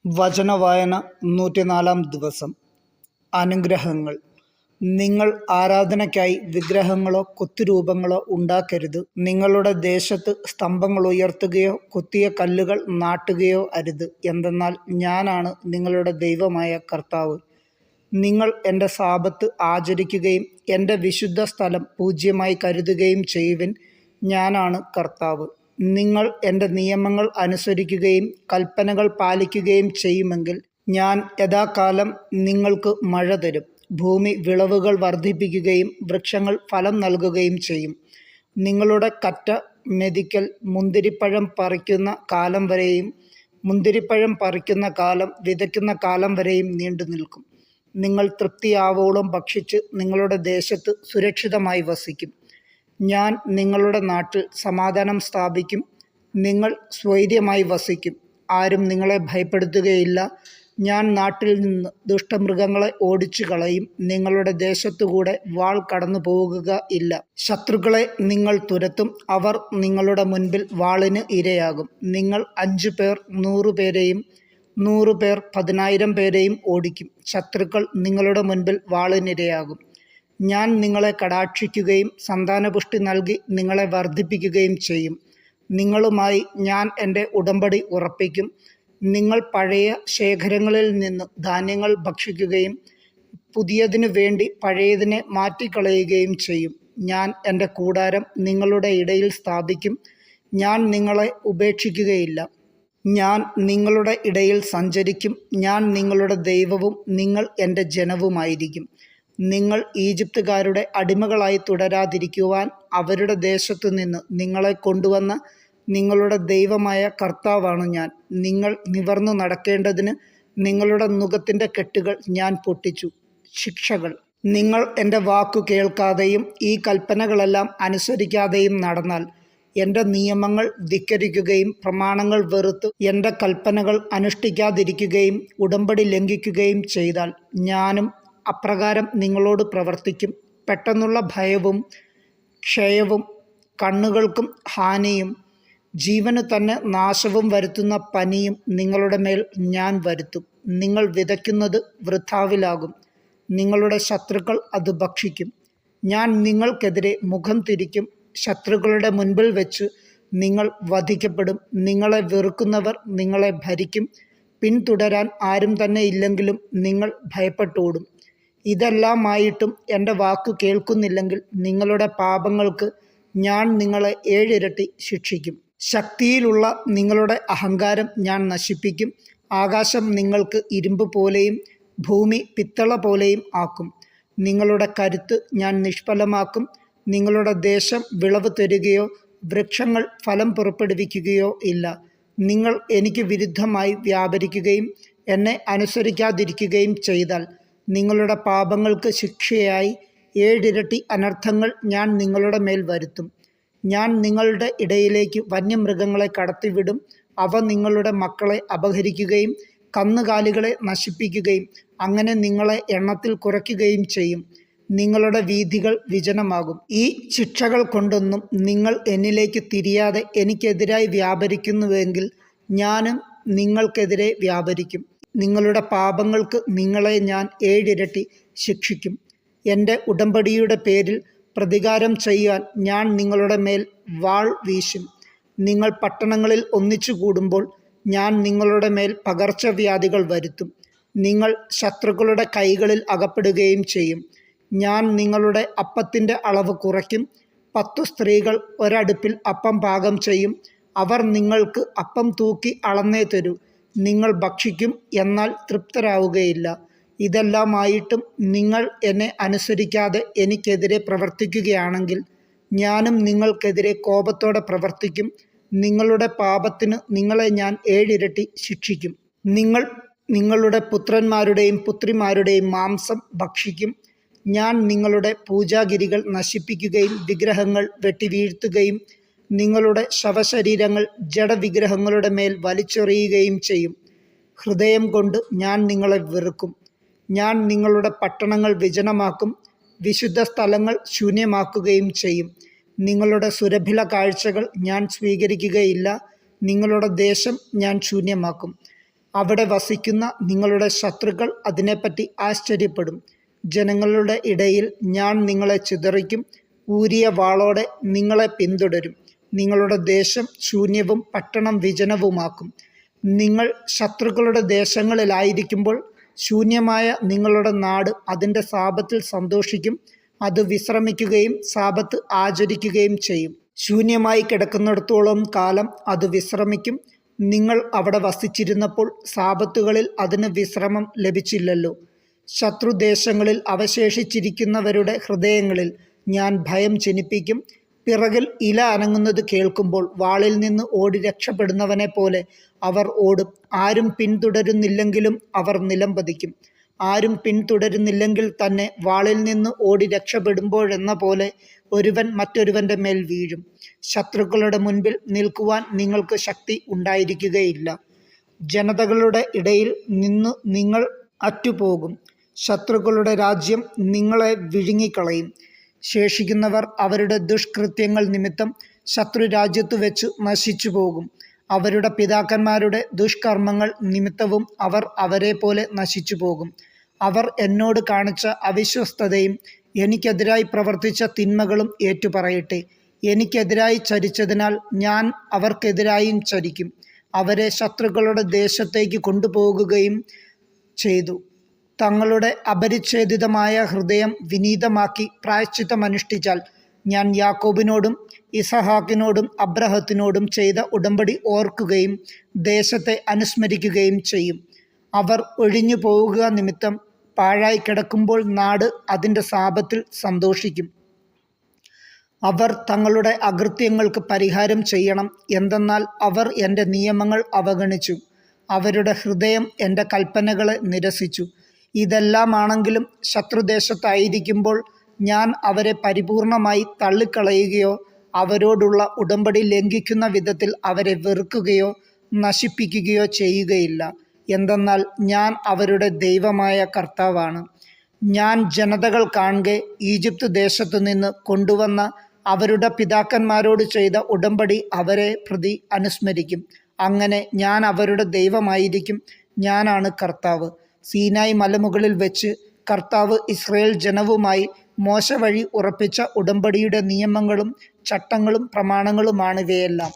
വചനവായന 104 ദിവസം. അനുഗ്രഹങ്ങൾ. നിങ്ങൾ ആരാധനയ്ക്കായി വിഗ്രഹങ്ങളോ കൊത്തുരൂപങ്ങളോ ഉണ്ടാക്കരുത്. നിങ്ങളുടെ ദേശത്ത് സ്തംഭങ്ങൾ ഉയർത്തുകയോ കൊത്തിയ കല്ലുകൾ നാട്ടുകയോ അരുത്. എന്തെന്നാൽ ഞാനാണ് നിങ്ങളുടെ ദൈവമായ കർത്താവ്. നിങ്ങൾ എൻ്റെ സാബത്ത് ആചരിക്കുകയും എൻ്റെ വിശുദ്ധ സ്ഥലം പൂജ്യമായി കരുതുകയും ചെയ്യുവിൻ. ഞാനാണ് കർത്താവ്. നിങ്ങൾ എൻ്റെ നിയമങ്ങൾ അനുസരിക്കുകയും കൽപ്പനകൾ പാലിക്കുകയും ചെയ്യുമെങ്കിൽ ഞാൻ യഥാകാലം നിങ്ങൾക്ക് മഴ തരും. ഭൂമി വിളവുകൾ വർദ്ധിപ്പിക്കുകയും വൃക്ഷങ്ങൾ ഫലം നൽകുകയും ചെയ്യും. നിങ്ങളുടെ കറ്റ മെതിക്കൽ മുന്തിരിപ്പഴം പറിക്കുന്ന കാലം വരെയും മുന്തിരിപ്പഴം പറിക്കുന്ന കാലം വിതയ്ക്കുന്ന കാലം വരെയും നീണ്ടു നിൽക്കും. നിങ്ങൾ തൃപ്തിയാവോളം ഭക്ഷിച്ച് നിങ്ങളുടെ ദേശത്ത് സുരക്ഷിതമായി വസിക്കും. ഞാൻ നിങ്ങളുടെ നാട്ടിൽ സമാധാനം സ്ഥാപിക്കും. നിങ്ങൾ സ്വൈര്യമായി വസിക്കും. ആരും നിങ്ങളെ ഭയപ്പെടുത്തുകയില്ല. ഞാൻ നാട്ടിൽ നിന്ന് ദുഷ്ടമൃഗങ്ങളെ ഓടിച്ചു കളയും. നിങ്ങളുടെ ദേശത്തുകൂടെ വാൾ കടന്നു പോകുക ഇല്ല. ശത്രുക്കളെ നിങ്ങൾ തുരത്തും. അവർ നിങ്ങളുടെ മുൻപിൽ വാളിന് ഇരയാകും. നിങ്ങൾ 5 പേർ 100 പേരെയും 100 പേർ 10,000 പേരെയും ഓടിക്കും. ശത്രുക്കൾ നിങ്ങളുടെ മുൻപിൽ വാളിനിരയാകും. ഞാൻ നിങ്ങളെ കടാക്ഷിക്കുകയും സന്താനപുഷ്ടി നൽകി നിങ്ങളെ വർദ്ധിപ്പിക്കുകയും ചെയ്യും. നിങ്ങളുമായി ഞാൻ എൻ്റെ ഉടമ്പടി ഉറപ്പിക്കും. നിങ്ങൾ പഴയ ശേഖരങ്ങളിൽ നിന്ന് ധാന്യങ്ങൾ ഭക്ഷിക്കുകയും പുതിയതിനു വേണ്ടി പഴയതിനെ മാറ്റിക്കളയുകയും ചെയ്യും. ഞാൻ എൻ്റെ കൂടാരം നിങ്ങളുടെ ഇടയിൽ സ്ഥാപിക്കും. ഞാൻ നിങ്ങളെ ഉപേക്ഷിക്കുകയില്ല. ഞാൻ നിങ്ങളുടെ ഇടയിൽ സഞ്ചരിക്കും. ഞാൻ നിങ്ങളുടെ ദൈവവും നിങ്ങൾ എൻ്റെ ജനവുമായിരിക്കും. നിങ്ങൾ ഈജിപ്തുകാരുടെ അടിമകളായി തുടരാതിരിക്കുവാൻ അവരുടെ ദേശത്തു നിന്ന് നിങ്ങളെ കൊണ്ടുവന്ന നിങ്ങളുടെ ദൈവമായ കർത്താവാണ് ഞാൻ. നിങ്ങൾ നിവർന്നു നടക്കേണ്ടതിന് നിങ്ങളുടെ നുകത്തിൻ്റെ കെട്ടുകൾ ഞാൻ പൊട്ടിച്ചു. ശിക്ഷകൾ. നിങ്ങൾ എൻ്റെ വാക്കു കേൾക്കാതെയും ഈ കൽപ്പനകളെല്ലാം അനുസരിക്കാതെയും നടന്നാൽ, എൻ്റെ നിയമങ്ങൾ ധിക്കരിക്കുകയും പ്രമാണങ്ങൾ വെറുത്ത് എൻ്റെ കൽപ്പനകൾ അനുഷ്ഠിക്കാതിരിക്കുകയും ഉടമ്പടി ലംഘിക്കുകയും ചെയ്താൽ ഞാനും അപ്രകാരം നിങ്ങളോട് പ്രവർത്തിക്കും. പെട്ടെന്നുള്ള ഭയവും ക്ഷയവും കണ്ണുകൾക്കും ഹാനിയും ജീവന് തന്നെ നാശവും വരുത്തുന്ന പനിയും നിങ്ങളുടെ മേൽ ഞാൻ വരുത്തും. നിങ്ങൾ വിതയ്ക്കുന്നത് വൃഥാവിലാകും. നിങ്ങളുടെ ശത്രുക്കൾ അത് ഭക്ഷിക്കും. ഞാൻ നിങ്ങൾക്കെതിരെ മുഖം തിരിക്കും. ശത്രുക്കളുടെ മുൻപിൽ വെച്ച് നിങ്ങൾ വധിക്കപ്പെടും. നിങ്ങളെ വെറുക്കുന്നവർ നിങ്ങളെ ഭരിക്കും. പിന്തുടരാൻ ആരും തന്നെ ഇല്ലെങ്കിലും നിങ്ങൾ ഭയപ്പെട്ടോടും. ഇതെല്ലാമായിട്ടും എൻ്റെ വാക്കു കേൾക്കുന്നില്ലെങ്കിൽ നിങ്ങളുടെ പാപങ്ങൾക്ക് ഞാൻ നിങ്ങളെ 7 ഇരട്ടി ശിക്ഷിക്കും. ശക്തിയിലുള്ള നിങ്ങളുടെ അഹങ്കാരം ഞാൻ നശിപ്പിക്കും. ആകാശം നിങ്ങൾക്ക് ഇരുമ്പ് പോലെയും ഭൂമി പിത്തള പോലെയും ആക്കും. നിങ്ങളുടെ കരുത്ത് ഞാൻ നിഷ്ഫലമാക്കും. നിങ്ങളുടെ ദേശം വിളവ് തരികയോ വൃക്ഷങ്ങൾ ഫലം പുറപ്പെടുവിക്കുകയോ ഇല്ല. നിങ്ങൾ എനിക്ക് വിരുദ്ധമായി വ്യാപരിക്കുകയും എന്നെ അനുസരിക്കാതിരിക്കുകയും ചെയ്താൽ നിങ്ങളുടെ പാപങ്ങൾക്ക് ശിക്ഷയായി 7 ഇരട്ടി അനർത്ഥങ്ങൾ ഞാൻ നിങ്ങളുടെ മേൽ വരുത്തും. ഞാൻ നിങ്ങളുടെ ഇടയിലേക്ക് വന്യമൃഗങ്ങളെ കടത്തിവിടും. അവ നിങ്ങളുടെ മക്കളെ അപഹരിക്കുകയും കന്നുകാലികളെ നശിപ്പിക്കുകയും അങ്ങനെ നിങ്ങളെ എണ്ണത്തിൽ കുറയ്ക്കുകയും ചെയ്യും. നിങ്ങളുടെ വീഥികൾ വിജനമാകും. ഈ ശിക്ഷകൾ കൊണ്ടൊന്നും നിങ്ങൾ എന്നിലേക്ക് തിരിയാതെ എനിക്കെതിരായി വ്യാപരിക്കുന്നുവെങ്കിൽ ഞാനും നിങ്ങൾക്കെതിരെ വ്യാപരിക്കും. നിങ്ങളുടെ പാപങ്ങൾക്ക് നിങ്ങളെ ഞാൻ 7 ഇരട്ടി ശിക്ഷിക്കും. എൻ്റെ ഉടമ്പടിയുടെ പേരിൽ പ്രതികാരം ചെയ്യാൻ ഞാൻ നിങ്ങളുടെ മേൽ വാൾ വീശും. നിങ്ങൾ പട്ടണങ്ങളിൽ ഒന്നിച്ചു കൂടുമ്പോൾ ഞാൻ നിങ്ങളുടെ മേൽ പകർച്ചവ്യാധികൾ വരുത്തും. നിങ്ങൾ ശത്രുക്കളുടെ കൈകളിൽ അകപ്പെടുകയും ചെയ്യും. ഞാൻ നിങ്ങളുടെ അപ്പത്തിൻ്റെ അളവ് കുറയ്ക്കും. 10 സ്ത്രീകൾ ഒരടുപ്പിൽ അപ്പം പാകം ചെയ്യും. അവർ നിങ്ങൾക്ക് അപ്പം തൂക്കി അളന്നേ തരൂ. നിങ്ങൾ ഭക്ഷിക്കും, എന്നാൽ തൃപ്തരാവുകയില്ല. ഇതെല്ലാമായിട്ടും നിങ്ങൾ എന്നെ അനുസരിക്കാതെ എനിക്കെതിരെ പ്രവർത്തിക്കുകയാണെങ്കിൽ ഞാനും നിങ്ങൾക്കെതിരെ കോപത്തോടെ പ്രവർത്തിക്കും. നിങ്ങളുടെ പാപത്തിന് നിങ്ങളെ ഞാൻ 7 ഇരട്ടി ശിക്ഷിക്കും. നിങ്ങൾ നിങ്ങളുടെ പുത്രന്മാരുടെയും പുത്രിമാരുടെയും മാംസം ഭക്ഷിക്കും. ഞാൻ നിങ്ങളുടെ പൂജാഗിരികൾ നശിപ്പിക്കുകയും വിഗ്രഹങ്ങൾ വെട്ടിവീഴ്ത്തുകയും നിങ്ങളുടെ ശവശരീരങ്ങൾ ജഡവിഗ്രഹങ്ങളുടെ മേൽ വലിച്ചെറിയുകയും ചെയ്യും. ഹൃദയം കൊണ്ട് ഞാൻ നിങ്ങളെ വെറുക്കും. ഞാൻ നിങ്ങളുടെ പട്ടണങ്ങൾ വിജനമാക്കും. വിശുദ്ധ സ്ഥലങ്ങൾ ശൂന്യമാക്കുകയും ചെയ്യും. നിങ്ങളുടെ സുരഭില കാഴ്ചകൾ ഞാൻ സ്വീകരിക്കുകയില്ല. നിങ്ങളുടെ ദേശം ഞാൻ ശൂന്യമാക്കും. അവിടെ വസിക്കുന്ന നിങ്ങളുടെ ശത്രുക്കൾ അതിനെപ്പറ്റി ആശ്ചര്യപ്പെടും. ജനങ്ങളുടെ ഇടയിൽ ഞാൻ നിങ്ങളെ ചിതറിക്കും. ഊരിയ വാളോടെ നിങ്ങളെ പിന്തുടരും. നിങ്ങളുടെ ദേശം ശൂന്യവും പട്ടണം വിജനവുമാക്കും. നിങ്ങൾ ശത്രുക്കളുടെ ദേശങ്ങളിലായിരിക്കുമ്പോൾ ശൂന്യമായ നിങ്ങളുടെ നാട് അതിൻ്റെ സാപത്തിൽ സന്തോഷിക്കും. അത് വിശ്രമിക്കുകയും സാപത്ത് ആചരിക്കുകയും ചെയ്യും. ശൂന്യമായി കിടക്കുന്നിടത്തോളം കാലം അത് വിശ്രമിക്കും. നിങ്ങൾ അവിടെ വസിച്ചിരുന്നപ്പോൾ സാപത്തുകളിൽ അതിന് വിശ്രമം ലഭിച്ചില്ലല്ലോ. ശത്രുദേശങ്ങളിൽ അവശേഷിച്ചിരിക്കുന്നവരുടെ ഹൃദയങ്ങളിൽ ഞാൻ ഭയം ജനിപ്പിക്കും. പിറകിൽ ഇല അനങ്ങുന്നത് കേൾക്കുമ്പോൾ വാളിൽ നിന്ന് ഓടി രക്ഷപ്പെടുന്നവനെ പോലെ അവർ ഓടും. ആരും പിന്തുടരുന്നില്ലെങ്കിലും അവർ നിലംപതിക്കും. ആരും പിന്തുടരുന്നില്ലെങ്കിൽ തന്നെ വാളിൽ നിന്ന് ഓടി രക്ഷപ്പെടുമ്പോഴെന്ന പോലെ ഒരുവൻ മറ്റൊരുവൻ്റെ മേൽ വീഴും. ശത്രുക്കളുടെ മുൻപിൽ നിൽക്കുവാൻ നിങ്ങൾക്ക് ശക്തി ഉണ്ടായിരിക്കുകയില്ല. ജനതകളുടെ ഇടയിൽ നിന്ന് നിങ്ങൾ അറ്റുപോകും. ശത്രുക്കളുടെ രാജ്യം നിങ്ങളെ വിഴുങ്ങിക്കളയും. ശേഷിക്കുന്നവർ അവരുടെ ദുഷ്കൃത്യങ്ങൾ നിമിത്തം ശത്രുരാജ്യത്തു വെച്ച് നശിച്ചു പോകും. അവരുടെ പിതാക്കന്മാരുടെ ദുഷ്കർമ്മങ്ങൾ നിമിത്തവും അവർ അവരെ പോലെ നശിച്ചു പോകും. അവർ എന്നോട് കാണിച്ച അവിശ്വസ്തതയും എനിക്കെതിരായി പ്രവർത്തിച്ച തിന്മകളും ഏറ്റുപറയട്ടെ. എനിക്കെതിരായി ചരിച്ചതിനാൽ ഞാൻ അവർക്കെതിരായും ചരിക്കും. അവരെ ശത്രുക്കളുടെ ദേശത്തേക്ക് കൊണ്ടുപോകുകയും ചെയ്തു. തങ്ങളുടെ അപരിച്ഛേദിതമായ ഹൃദയം വിനീതമാക്കി പ്രായശ്ചിത്തമനുഷ്ഠിച്ചാൽ ഞാൻ യാക്കോബിനോടും ഇസഹാക്കിനോടും അബ്രാഹത്തിനോടും ചെയ്ത ഉടമ്പടി ഓർക്കുകയും ദേശത്തെ അനുസ്മരിക്കുകയും ചെയ്യും. അവർ ഒഴിഞ്ഞു പോവുക നിമിത്തം പാഴായി കിടക്കുമ്പോൾ നാട് അതിൻ്റെ സാപത്തിൽ സന്തോഷിക്കും. അവർ തങ്ങളുടെ അകൃത്യങ്ങൾക്ക് പരിഹാരം ചെയ്യണം. എന്തെന്നാൽ അവർ എൻ്റെ നിയമങ്ങൾ അവഗണിച്ചു. അവരുടെ ഹൃദയം എൻ്റെ കൽപ്പനകളെ നിരസിച്ചു. ഇതെല്ലാമാണെങ്കിലും ശത്രുദേശത്തായിരിക്കുമ്പോൾ ഞാൻ അവരെ പരിപൂർണമായി തള്ളിക്കളയുകയോ അവരോടുള്ള ഉടമ്പടി ലംഘിക്കുന്ന വിധത്തിൽ അവരെ വെറുക്കുകയോ നശിപ്പിക്കുകയോ ചെയ്യുകയില്ല. എന്തെന്നാൽ ഞാൻ അവരുടെ ദൈവമായ കർത്താവാണ്. ഞാൻ ജനതകൾ കാൺകെ ഈജിപ്ത് ദേശത്തു നിന്ന് കൊണ്ടുവന്ന അവരുടെ പിതാക്കന്മാരോട് ചെയ്ത ഉടമ്പടി അവരെ പ്രതി അനുസ്മരിക്കും. അങ്ങനെ ഞാൻ അവരുടെ ദൈവമായിരിക്കും. ഞാനാണ് കർത്താവ്. സീനായി മലമുകളിൽ വെച്ച് കർത്താവ് ഇസ്രായേൽ ജനവുമായി മോശ വഴി ഉറപ്പിച്ച ഉടമ്പടിയുടെ നിയമങ്ങളും ചട്ടങ്ങളും പ്രമാണങ്ങളുമാണിവയെല്ലാം.